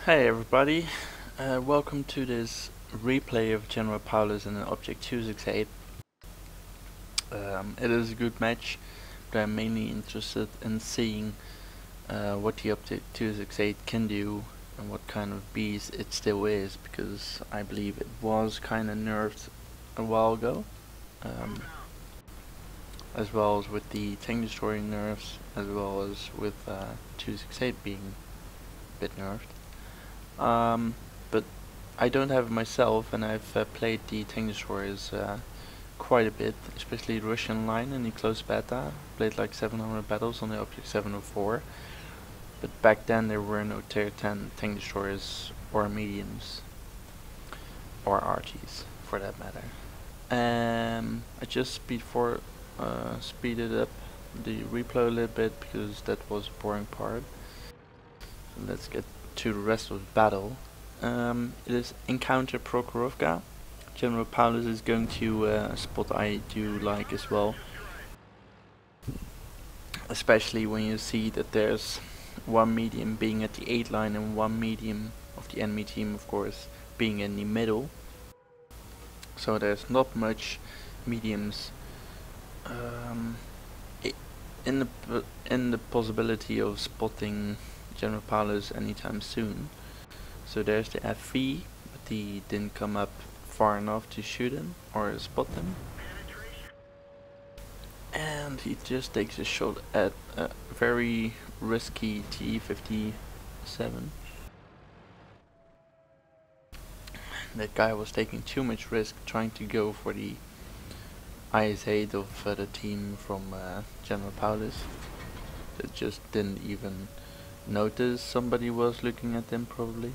Hey everybody, welcome to this replay of GeneralPaulus and an Object 268. It is a good match, but I'm mainly interested in seeing what the Object 268 can do and what kind of beast it still is, because I believe it was kind of nerfed a while ago, as well as with the tank destroying nerfs, as well as with 268 being a bit nerfed. But I don't have it myself, and I've played the tank destroyers quite a bit, especially the Russian line in the close beta. Played like 700 battles on the Object 704, but back then there were no tier 10 tank destroyers or mediums or RTs for that matter. I just speeded up the replay a little bit because that was the boring part. So let's get to the rest of the battle. It is Encounter Prokhorovka. GeneralPaulus is going to a spot I do like as well. Especially when you see that there's one medium being at the 8 line and one medium of the enemy team, of course, being in the middle. So there's not much mediums in the possibility of spotting GeneralPaulus anytime soon. So there's the FV, but he didn't come up far enough to shoot him or spot him. And he just takes a shot at a very risky T57. That guy was taking too much risk trying to go for the IS-8 of the team from GeneralPaulus. That just didn't even notice somebody was looking at them probably.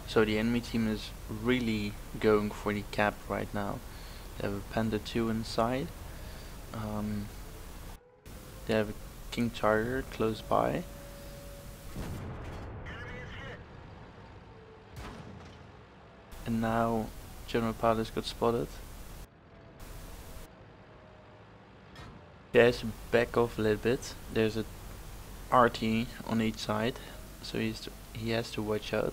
So the enemy team is really going for the cap right now. They have a Panda 2 inside. They have a King Tiger close by. And now GeneralPaulus got spotted. He has to back off a little bit. There's a RT on each side, so he has to watch out.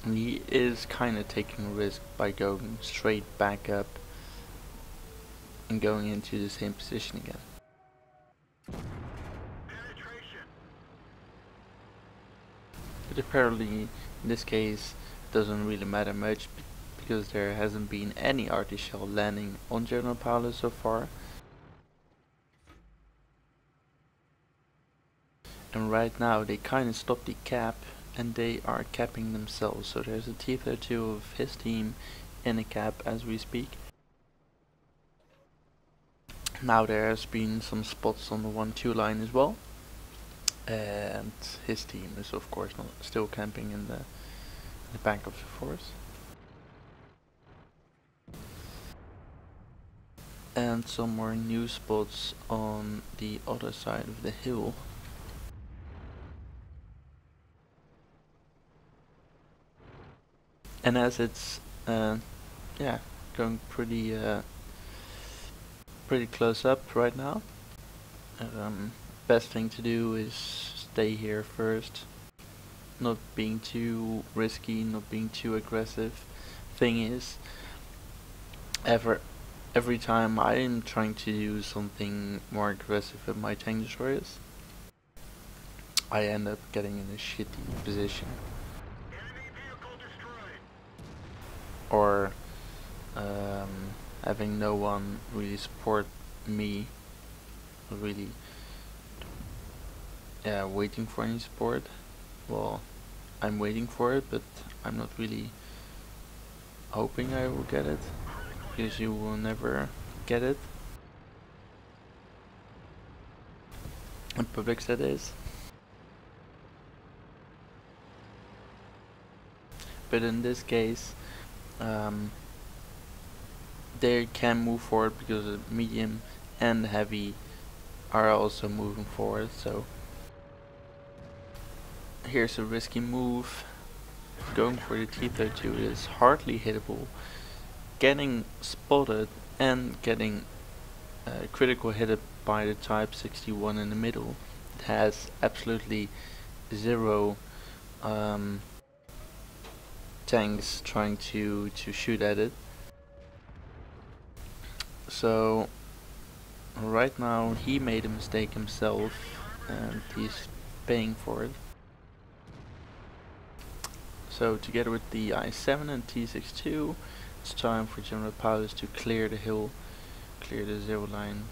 And he is kind of taking a risk by going straight back up and going into the same position again. But apparently in this case it doesn't really matter much because there hasn't been any RT shell landing on GeneralPaulus so far. And right now they kind of stopped the cap and they are capping themselves. So there's a T-32 of his team in a cap as we speak. Now there has been some spots on the 1-2 line as well. And his team is of course not still camping in the back of the force. And some more new spots on the other side of the hill. And as it's going pretty close up right now, best thing to do is stay here first, not being too risky, not being too aggressive. Thing is, every time I'm trying to do something more aggressive with my tank destroyers, I end up getting in a shitty position. Or having no one really support me, really waiting for any support. Well, I'm waiting for it, but I'm not really hoping I will get it, because you will never get it in public, that is. But in this case they can move forward because the medium and heavy are also moving forward. So here's a risky move. Going for the T-32 is hardly hittable. Getting spotted and getting critical hit by the Type 61 in the middle. It has absolutely zero tanks trying to shoot at it. So right now he made a mistake himself and he's paying for it. So together with the I-7 and T-62, it's time for GeneralPaulus to clear the hill, clear the zero line,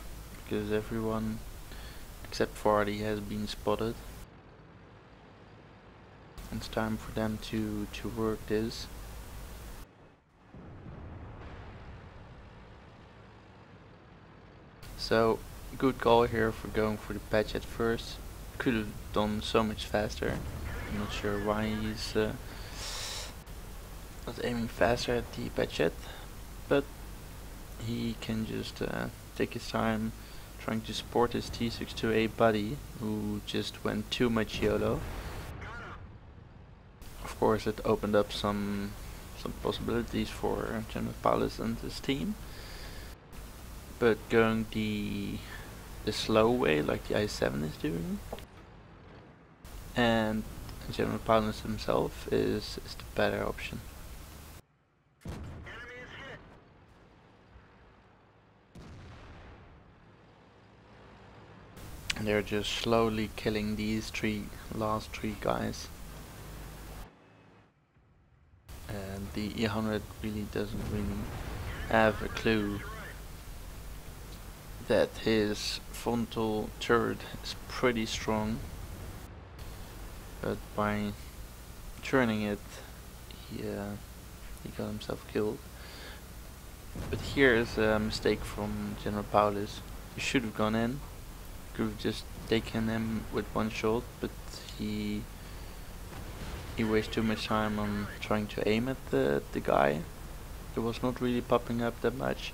because everyone except Vardy has been spotted. It's time for them to work this. So good call here for going for the patch at first. Could have done so much faster. I'm not sure why he's not aiming faster at the patchet, but he can just take his time trying to support his T-62A buddy who just went too much YOLO. Of course it opened up some possibilities for GeneralPaulus and his team, but going the slow way like the I-7 is doing, and GeneralPaulus himself is the better option. And they're just slowly killing these last three guys. And the E100 really doesn't really have a clue that his frontal turret is pretty strong, but by turning it he got himself killed. But here is a mistake from GeneralPaulus. He should have gone in, could have just taken him with one shot, but he wasted too much time on trying to aim at the guy. It was not really popping up that much,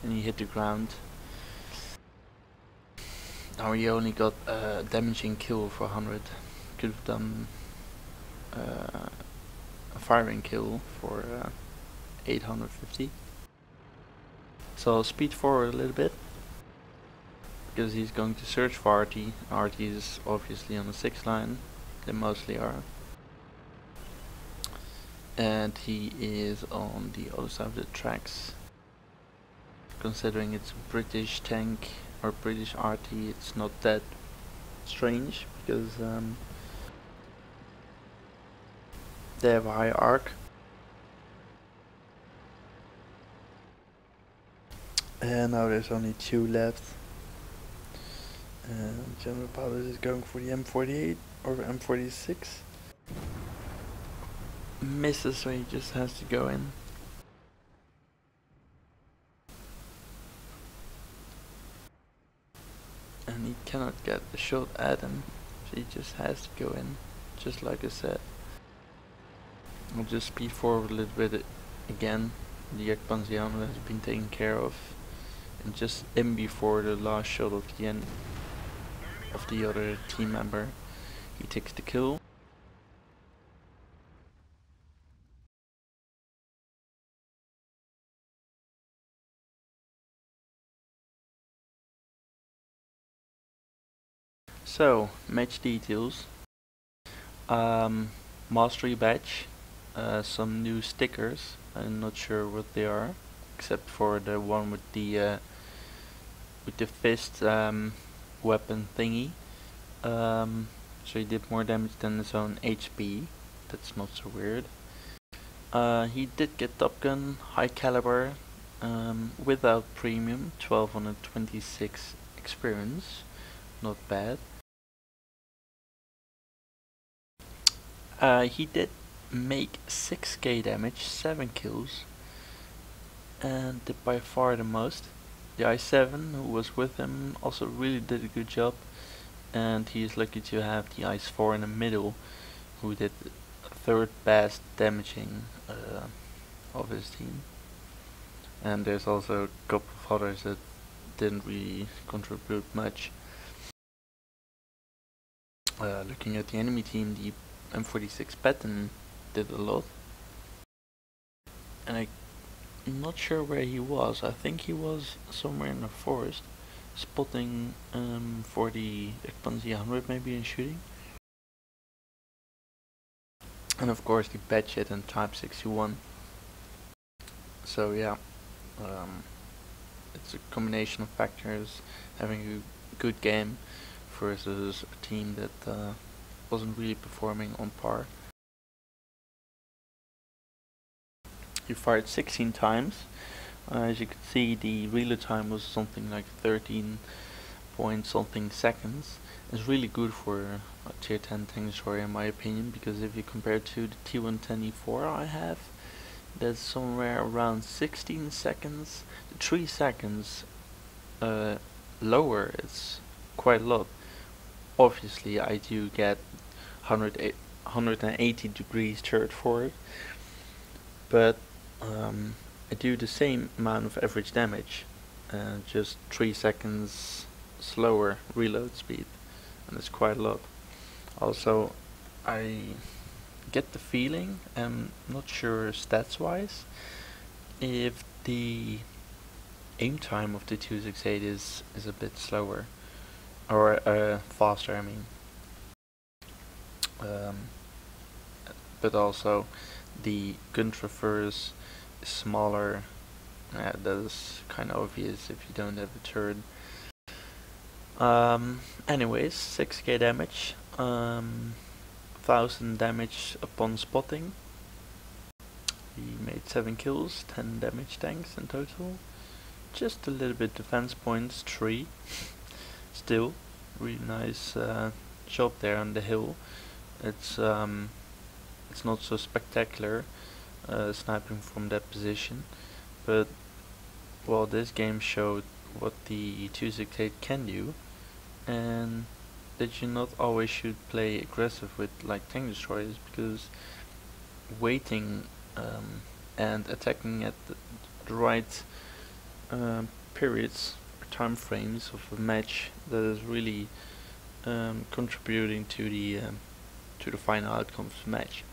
and he hit the ground. Now he only got a damaging kill for 100. Could have done a firing kill for 850. So I'll speed forward a little bit, because he's going to search for RT. RT is obviously on the 6th line, they mostly are. And he is on the other side of the tracks. Considering it's a British tank or British RT, it's not that strange, because they have a high arc. And now there's only 2 left. And GeneralPaulus is going for the M48 or M46. Misses, so he just has to go in. And he cannot get a shot at him, so he just has to go in, just like I said. I'll just speed forward a little bit again. The Ekpansiano has been taken care of, and just in before the last shot of the end of the other team member, he takes the kill. So, match details. Mastery badge, some new stickers. I'm not sure what they are, except for the one with the fist weapon thingy. So he did more damage than his own HP. That's not so weird. He did get Top Gun, high caliber, without premium, 1226 experience. Not bad. He did make 6k damage, 7 kills, and did by far the most. The I-7 who was with him also really did a good job, and he is lucky to have the I-4 in the middle who did 3rd best damaging of his team. And there's also a couple of others that didn't really contribute much. Looking at the enemy team, the M46 Patton did a lot, and not sure where he was. I think he was somewhere in the forest, spotting for the Expansi 100 maybe and shooting. And of course the patch it in Type 61. So yeah, it's a combination of factors, having a good game versus a team that wasn't really performing on par. You fired 16 times. As you can see, the reload time was something like 13 point something seconds. It's really good for a tier 10 tank destroyer in my opinion, because if you compare it to the T110E4 I have, that's somewhere around 16 seconds, 3 seconds lower. It's quite a lot. Obviously I do get 180 degrees turret for it, but I do the same amount of average damage, just 3 seconds slower reload speed, and it's quite a lot. Also, I get the feeling, I'm not sure stats wise, if the aim time of the 268 is a bit slower, or faster I mean. But also the gun traverse is smaller. That is kind of obvious if you don't have a turret. Anyways, 6k damage, 1000 damage upon spotting. He made 7 kills, 10 damage tanks in total. Just a little bit defense points, 3. Still, really nice job there on the hill. It's not so spectacular sniping from that position, but well, this game showed what the 268 can do, and that you not always should play aggressive with like tank destroyers, because waiting and attacking at the right periods or time frames of a match, that is really contributing to the final outcome of the match.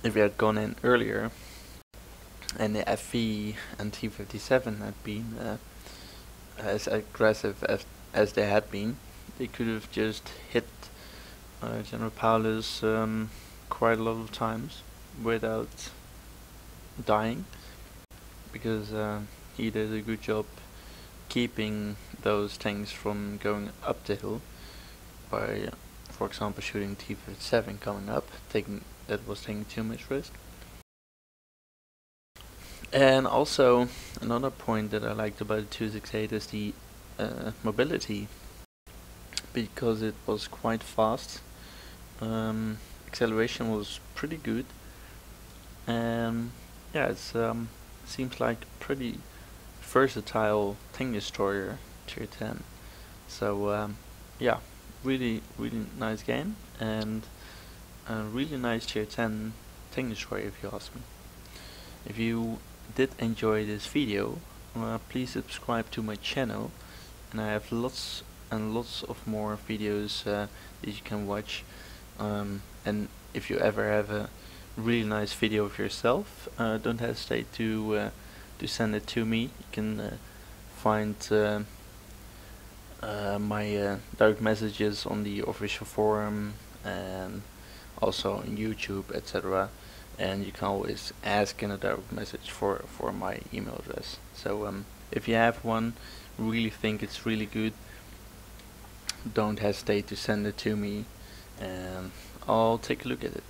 If we had gone in earlier and the FV and T57 had been as aggressive as they had been, they could have just hit GeneralPaulus quite a lot of times without dying, because he did a good job keeping those tanks from going up the hill by, for example, shooting T57 coming up, that was taking too much risk. And also another point that I liked about the 268 is the mobility, because it was quite fast. Acceleration was pretty good, and yeah, it seems like a pretty versatile tank destroyer tier 10. So yeah, really nice game, and a really nice tier 10 tank destroyer if you ask me. If you did enjoy this video, please subscribe to my channel, and I have lots and lots of more videos that you can watch. And if you ever have a really nice video of yourself, don't hesitate to send it to me. You can find my direct messages on the official forum and also on YouTube, etc. And you can always ask in a direct message for my email address. So if you have one, really think it's really good, don't hesitate to send it to me, and I'll take a look at it.